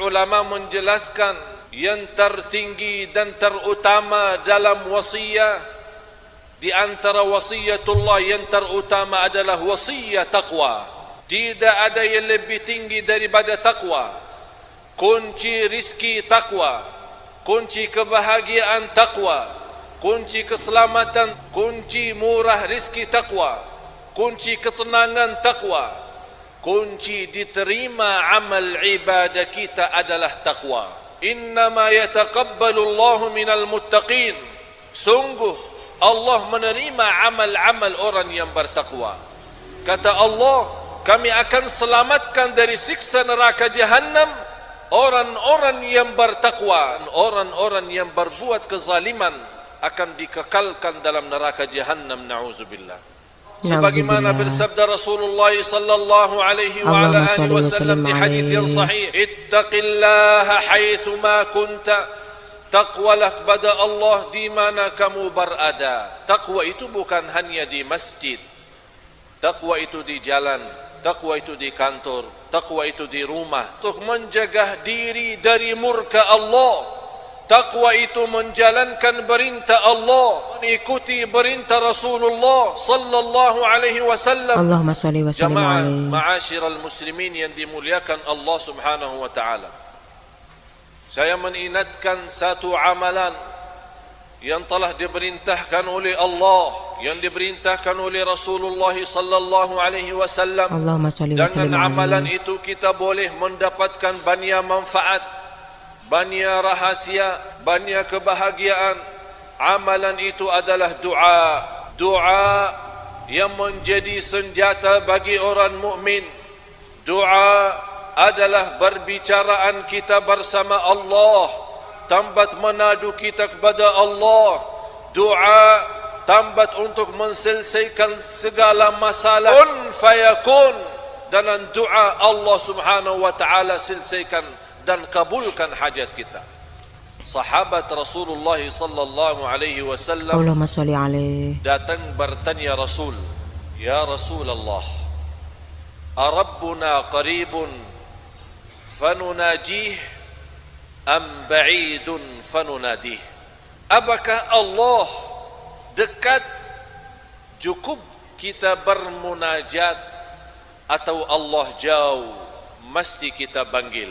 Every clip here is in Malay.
ulama menjelaskan yang tertinggi dan terutama dalam wasiyah, di antara wasiyatullah yang terutama adalah wasiyah taqwa. Tidak ada yang lebih tinggi daripada taqwa. Kunci rizki taqwa, kunci kebahagiaan taqwa, kunci keselamatan, kunci murah rizki taqwa, kunci ketenangan taqwa, kunci diterima amal ibadah kita adalah taqwa. Innama yataqabbalu Allahu minal muttaqin. Sungguh Allah menerima amal-amal orang yang bertakwa. Kata Allah, kami akan selamatkan dari siksa neraka Jahannam orang-orang yang bertakwa. Orang-orang yang berbuat kezaliman akan dikekalkan dalam neraka Jahannam, na'udzubillah. Sebagaimana bersabda Rasulullah sallallahu alaihi wa ala alihi wasallam di hadis yang sahih, ittaqillaha haitsu ma kunta. Taqwalah kepada Allah di mana kamu berada. Taqwa itu bukan hanya di masjid. Taqwa itu di jalan, taqwa itu di kantor, taqwa itu di rumah, untuk menjaga diri dari murka Allah. Taqwa itu menjalankan perintah Allah, mengikuti perintah Rasulullah sallallahu alaihi wasallam. Allahumma shalli wa sallim alaihi. Ma'asyiral muslimin yang dimuliakan Allah Subhanahu wa taala. Saya mengingatkan satu amalan yang telah diperintahkan oleh Allah, yang diperintahkan oleh Rasulullah sallallahu alaihi wasallam. Allahumma shalli wa sallim alaihi. Dengan amalan itu kita boleh mendapatkan banyak manfaat, banyak rahasia, banyak kebahagiaan. Amalan itu adalah doa. Doa yang menjadi senjata bagi orang mukmin. Doa adalah berbicaraan kita bersama Allah, tambat menadu kita kepada Allah. Doa tambat untuk menyelesaikan segala masalah. Kun fayakun. Dalam doa Allah Subhanahu wa taala selesaikan dan kabulkan hajat kita. Sahabat Rasulullah sallallahu alaihi wasallam Allahumma shalli alaihi datang bertanya Rasul, ya Rasulullah, arabbuna qaribun fanunajih am ba'idun fanunadih? Apakah Allah dekat cukup kita bermunajat, atau Allah jauh mesti kita panggil?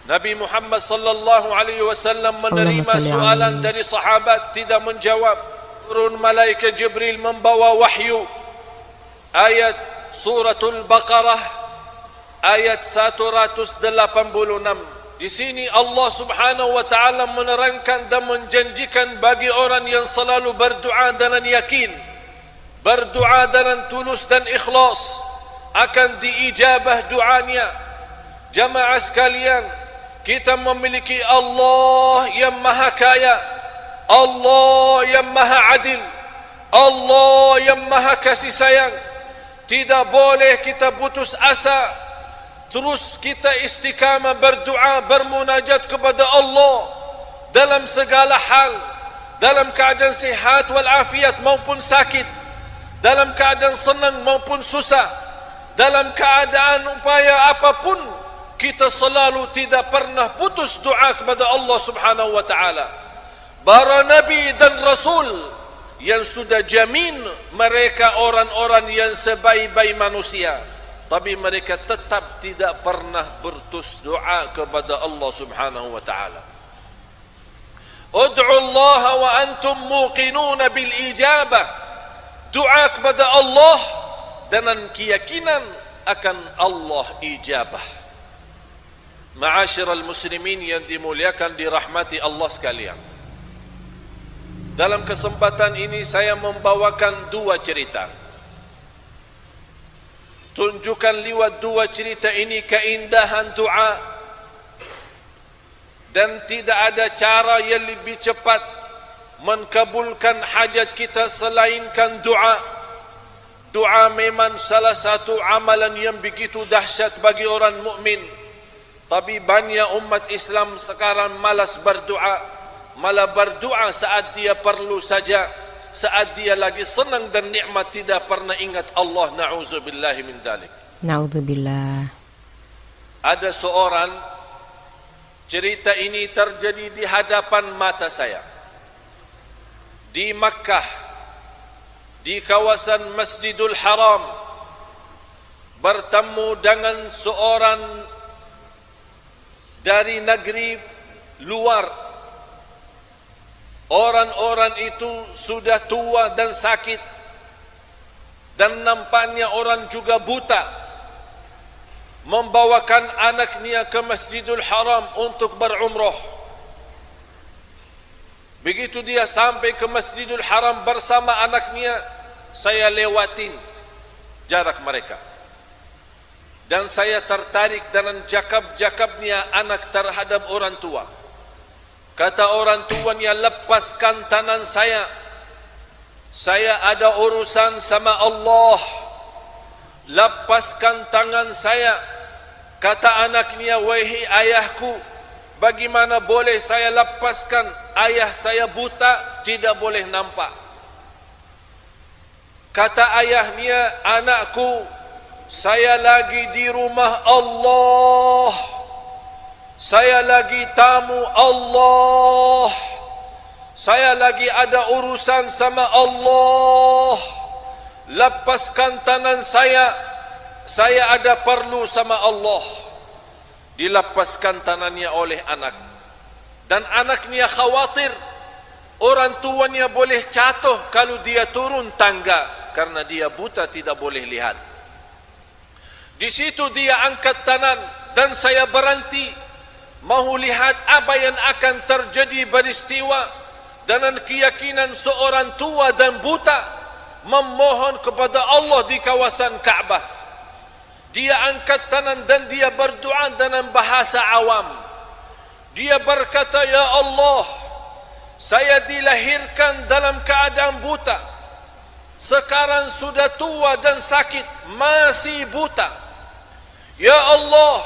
Nabi Muhammad sallallahu alaihi wasallam menerima soalan dari sahabat, tidak menjawab. Turun malaikat Jibril membawa wahyu. Ayat suratul Baqarah ayat 186. Di sini Allah Subhanahu wa taala menerangkan dan menjanjikan bagi orang yang selalu berdoa dengan yakin, berdoa dengan tulus dan ikhlas, akan diijabah doanya. Jamaah sekalian, kita memiliki Allah yang maha kaya, Allah yang maha adil, Allah yang maha kasih sayang. Tidak boleh kita putus asa. Terus kita istiqamah berdoa, bermunajat kepada Allah dalam segala hal, dalam keadaan sihat wal afiat maupun sakit, dalam keadaan senang maupun susah, dalam keadaan upaya apapun, kita selalu tidak pernah putus doa kepada Allah Subhanahu wa taala. Para nabi dan rasul yang sudah jamin mereka orang-orang yang sebaik-baik manusia, tapi mereka tetap tidak pernah berputus doa kepada Allah Subhanahu wa taala. Ud'u Allah wa antum muqinun bil ijabah. Doa kepada Allah dengan keyakinan akan Allah ijabah. Ma'asyiral muslimin yang dimuliakan, dirahmati Allah sekalian. Dalam kesempatan ini saya membawakan dua cerita. Tunjukkan lewat dua cerita ini keindahan doa, dan tidak ada cara yang lebih cepat mengkabulkan hajat kita selainkan doa. Doa memang salah satu amalan yang begitu dahsyat bagi orang mukmin. Tapi banyak umat Islam sekarang malas berdoa, malah berdoa saat dia perlu saja, saat dia lagi senang dan nikmat, tidak pernah ingat Allah. Na'udzubillahi min dzalik. Na'udzubillah. ada seorang, cerita ini terjadi di hadapan mata saya di Makkah, di kawasan Masjidul Haram, bertemu dengan seorang dari negeri luar. Orang-orang itu sudah tua dan sakit, dan nampaknya orang juga buta, membawakan anaknya ke Masjidul Haram untuk berumrah. Begitu dia sampai ke Masjidul Haram bersama anaknya, saya lewatin jarak mereka, dan saya tertarik dengan jakab-jakabnya anak terhadap orang tua. Kata orang tuanya, lepaskan tangan saya ada urusan sama Allah. Lepaskan tangan saya. Kata anaknya, wahai ayahku, bagaimana boleh saya lepaskan? Ayah saya buta, tidak boleh nampak. Kata ayahnya, anakku, saya lagi di rumah Allah, saya lagi tamu Allah, saya lagi ada urusan sama Allah. Lepaskan tangan saya ada perlu sama Allah. Dilepaskan tangannya oleh anak, dan anaknya khawatir orang tuanya boleh jatuh kalau dia turun tangga, karena dia buta tidak boleh lihat. Di situ dia angkat tangan, dan saya berhenti mahu lihat apa yang akan terjadi peristiwa dengan keyakinan seorang tua dan buta memohon kepada Allah di kawasan Ka'bah. Dia angkat tangan dan dia berdoa dengan bahasa awam. Dia berkata, ya Allah, saya dilahirkan dalam keadaan buta, sekarang sudah tua dan sakit, masih buta. Ya Allah,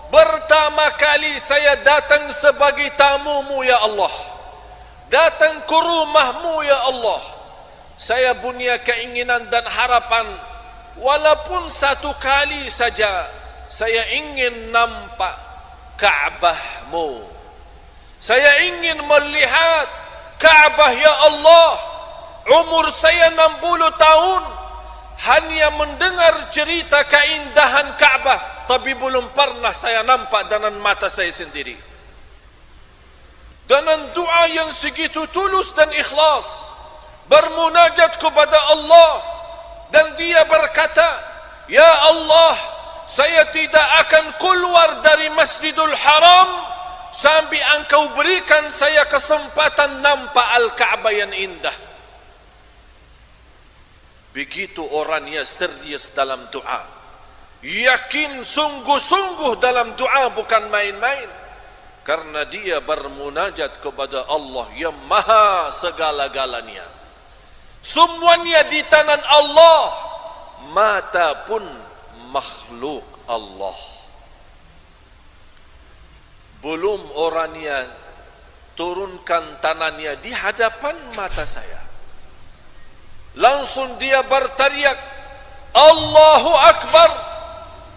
pertama kali saya datang sebagai tamumu ya Allah, datang ke rumahmu ya Allah. Saya punya keinginan dan harapan, walaupun satu kali saja saya ingin nampak Ka'bahmu. Saya ingin melihat Ka'bah ya Allah. Umur saya 60 tahun, hanya mendengar cerita keindahan Ka'bah, tapi belum pernah saya nampak dengan mata saya sendiri. Dengan doa yang segitu tulus dan ikhlas, bermunajat kepada Allah, dan dia berkata, ya Allah, saya tidak akan keluar dari Masjidul Haram sampai engkau berikan saya kesempatan nampak Al-Ka'bah yang indah. Begitu orangnya serius dalam doa, yakin sungguh-sungguh dalam doa, bukan main-main, karena dia bermunajat kepada Allah yang maha segala-galanya. Semuanya di tangan Allah, mata pun makhluk Allah. Belum orangnya turunkan tangannya di hadapan mata saya, langsung dia berteriak, Allahu Akbar,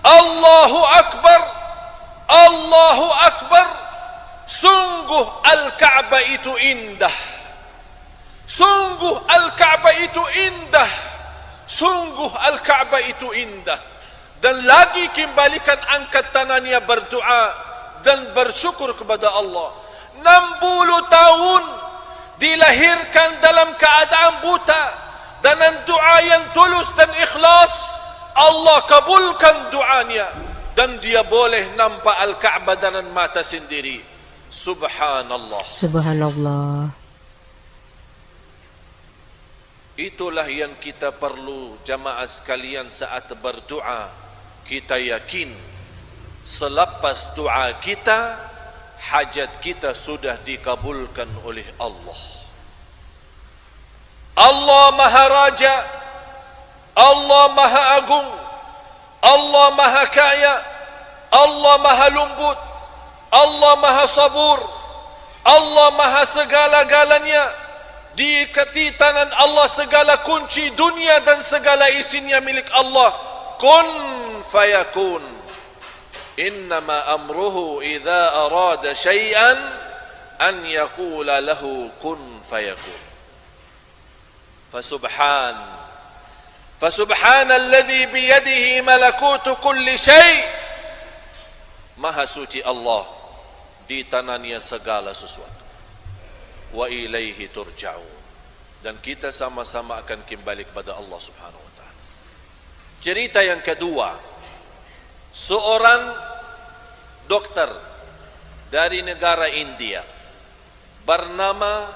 Allahu Akbar, Allahu Akbar. Sungguh Al-Ka'bah itu indah, sungguh Al-Ka'bah itu indah, sungguh Al-Ka'bah itu indah. Dan lagi kembalikan angkat tangannya berdoa dan bersyukur kepada Allah. 60 tahun dilahirkan dalam keadaan buta, dengan doa yang tulus dan ikhlas, Allah kabulkan doanya, dan dia boleh nampak Al-Ka'bah dengan mata sendiri. Subhanallah. Subhanallah. Itulah yang kita perlu, jamaah sekalian, saat berdoa. Kita yakin selepas doa kita, hajat kita sudah dikabulkan oleh Allah. Allah Maha Raja, Allah Maha Agung, Allah Maha Kaya, Allah Maha Lembut, Allah Maha Sabur, Allah Maha segala-galanya. Di tangan Allah segala kunci dunia dan segala isinya milik Allah. Kun fayakun. Innama amruhu idza arada syai'an an yaqula lahu kun fayakun. Fasubhanalladzi biyadihi malakutu kulli syai'. Maha suci Allah, di tangannya segala sesuatu. Wa ilaihi turja'un. Dan kita sama-sama akan kembali kepada Allah Subhanahu wa taala. Cerita yang kedua, seorang dokter dari negara India bernama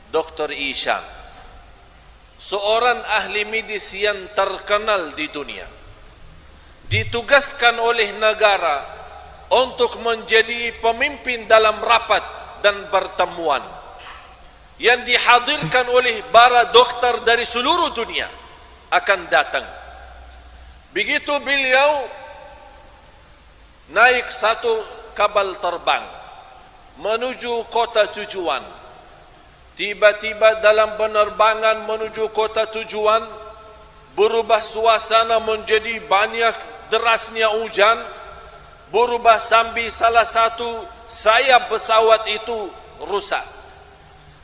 Dr. Ishan, seorang ahli medis yang terkenal di dunia, ditugaskan oleh negara untuk menjadi pemimpin dalam rapat dan pertemuan yang dihadirkan oleh para dokter dari seluruh dunia akan datang. Begitu beliau naik satu kapal terbang menuju kota tujuan, tiba-tiba dalam penerbangan menuju kota tujuan berubah suasana menjadi banyak derasnya hujan, berubah sambil salah satu sayap pesawat itu rusak.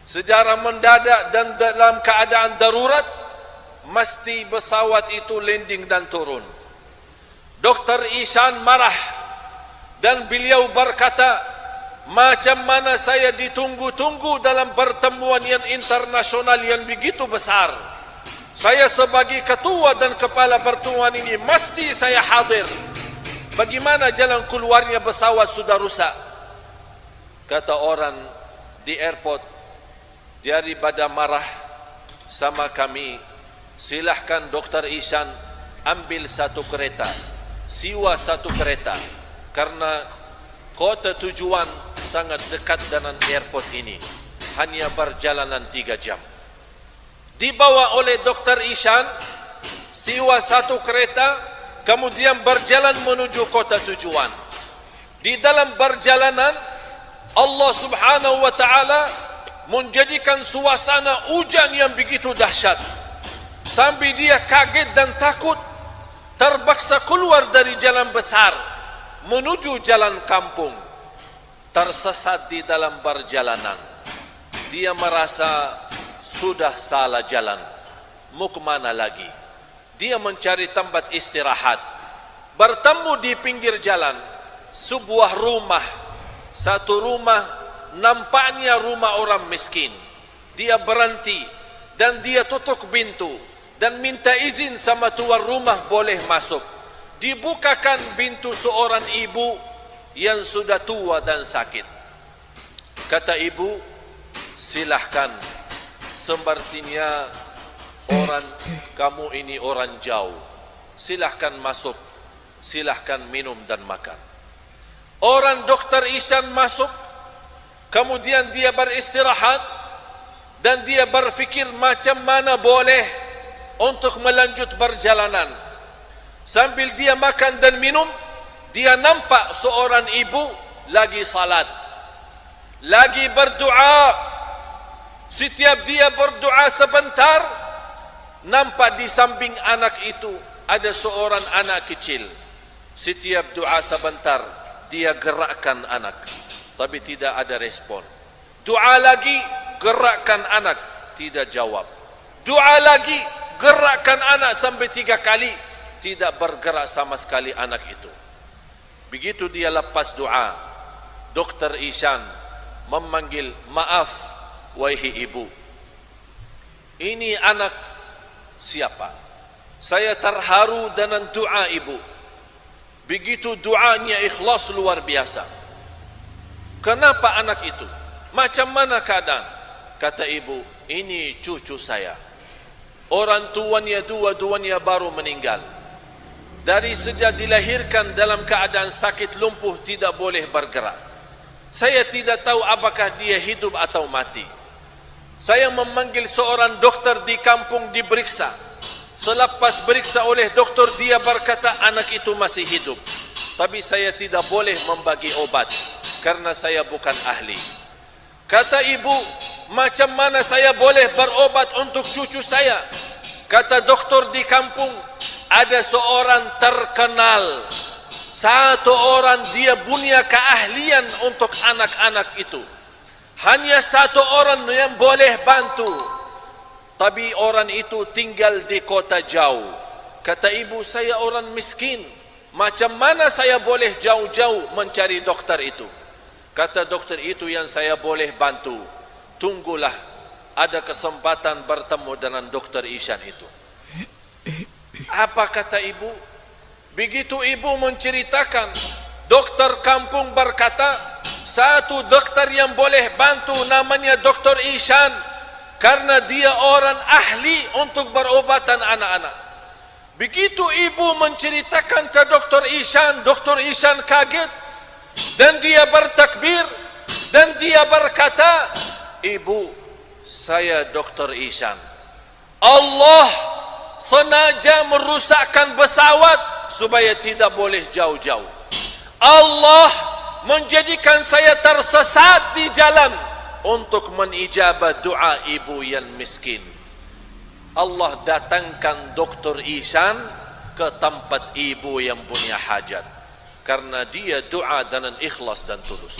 Secara mendadak dan dalam keadaan darurat, mesti pesawat itu landing dan turun. Dr. Ishan marah dan beliau berkata, macam mana saya ditunggu-tunggu dalam pertemuan yang internasional yang begitu besar. Saya sebagai ketua dan kepala pertemuan ini mesti saya hadir. Bagaimana jalan keluarnya pesawat sudah rusak? Kata orang di airport, daripada marah sama kami, silahkan Dr. Ishan ambil satu kereta, sewa satu kereta, karena kota tujuan sangat dekat dengan airport ini, hanya perjalanan 3 jam. Dibawa oleh Dr. Ishan, sewa satu kereta, kemudian berjalan menuju kota tujuan. Di dalam perjalanan, Allah Subhanahu wa taala menjadikan suasana hujan yang begitu dahsyat, sampai dia kaget dan takut, terpaksa keluar dari jalan besar menuju jalan kampung. Tersesat di dalam perjalanan, dia merasa sudah salah jalan, mau kemana lagi? Dia mencari tempat istirahat, bertemu di pinggir jalan sebuah rumah. Satu rumah nampaknya rumah orang miskin. Dia berhenti dan dia tutup pintu dan minta izin sama tuan rumah boleh masuk. Dibukakan pintu seorang ibu yang sudah tua dan sakit. Kata ibu, silahkan, sepertinya orang kamu ini orang jauh, silahkan masuk, silahkan minum dan makan. Orang Dr. Ishan masuk, kemudian dia beristirahat dan dia berfikir macam mana boleh untuk melanjut perjalanan. Sambil dia makan dan minum, dia nampak seorang ibu lagi salat, lagi berdoa. Setiap dia berdoa sebentar, nampak di samping anak itu ada seorang anak kecil. Setiap doa sebentar, dia gerakkan anak, tapi tidak ada respon. Doa lagi, gerakkan anak, tidak jawab. Doa lagi, gerakkan anak sampai 3 kali, tidak bergerak sama sekali anak itu. Begitu dia lepas doa, Dr. Ishan memanggil, maaf wahai ibu, ini anak siapa? Saya terharu dengan doa ibu. Begitu doanya ikhlas luar biasa. Kenapa anak itu? Macam mana keadaan? Kata ibu, ini cucu saya. Orang tuanya dua-duanya baru meninggal. Dari sejak dilahirkan dalam keadaan sakit lumpuh, tidak boleh bergerak. Saya tidak tahu apakah dia hidup atau mati. Saya memanggil seorang dokter di kampung diperiksa. Selepas periksa oleh dokter, dia berkata anak itu masih hidup, tapi saya tidak boleh membagi obat karena saya bukan ahli. Kata ibu, macam mana saya boleh berobat untuk cucu saya? Kata dokter di kampung, ada seorang terkenal Satu orang dia punya keahlian untuk anak-anak itu. Hanya satu orang yang boleh bantu. Tapi orang itu tinggal di kota jauh. Kata ibu, saya orang miskin. Macam mana saya boleh jauh-jauh mencari dokter itu? Kata dokter itu, yang saya boleh bantu, tunggulah ada kesempatan bertemu dengan dokter Ishan itu. Apa kata ibu? Begitu ibu menceritakan, dokter kampung berkata, satu dokter yang boleh bantu namanya dokter Ishan, karena dia orang ahli untuk berobatan anak-anak. Begitu ibu menceritakan ke dokter Ishan kaget, dan dia bertakbir, dan dia berkata, ibu, saya dokter Ishan. Allah sengaja merusakkan pesawat supaya tidak boleh jauh-jauh. Allah menjadikan saya tersesat di jalan untuk menijabah doa ibu yang miskin. Allah datangkan dokter Ishan ke tempat ibu yang punya hajat, karena dia doa dengan ikhlas dan tulus.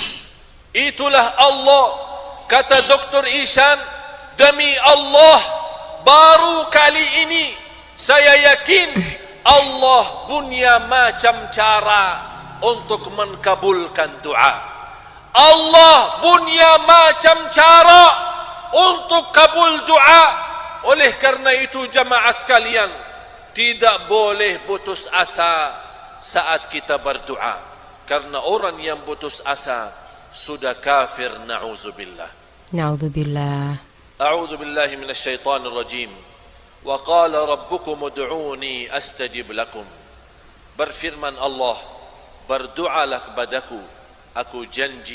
Itulah Allah. Kata dokter Ishan, demi Allah, baru kali ini saya yakin Allah punya macam cara untuk mengkabulkan doa. Allah punya macam cara untuk kabul doa. Oleh karena itu jamaah sekalian, tidak boleh putus asa saat kita berdoa. Karena orang yang putus asa sudah kafir, na'udzubillah. Na'udzubillah. A'udzu billahi minasyaitonir rajim. Wa qala rabbukum ud'uni astajib lakum. Berfirman Allah, berdoalah kepadaku, aku janji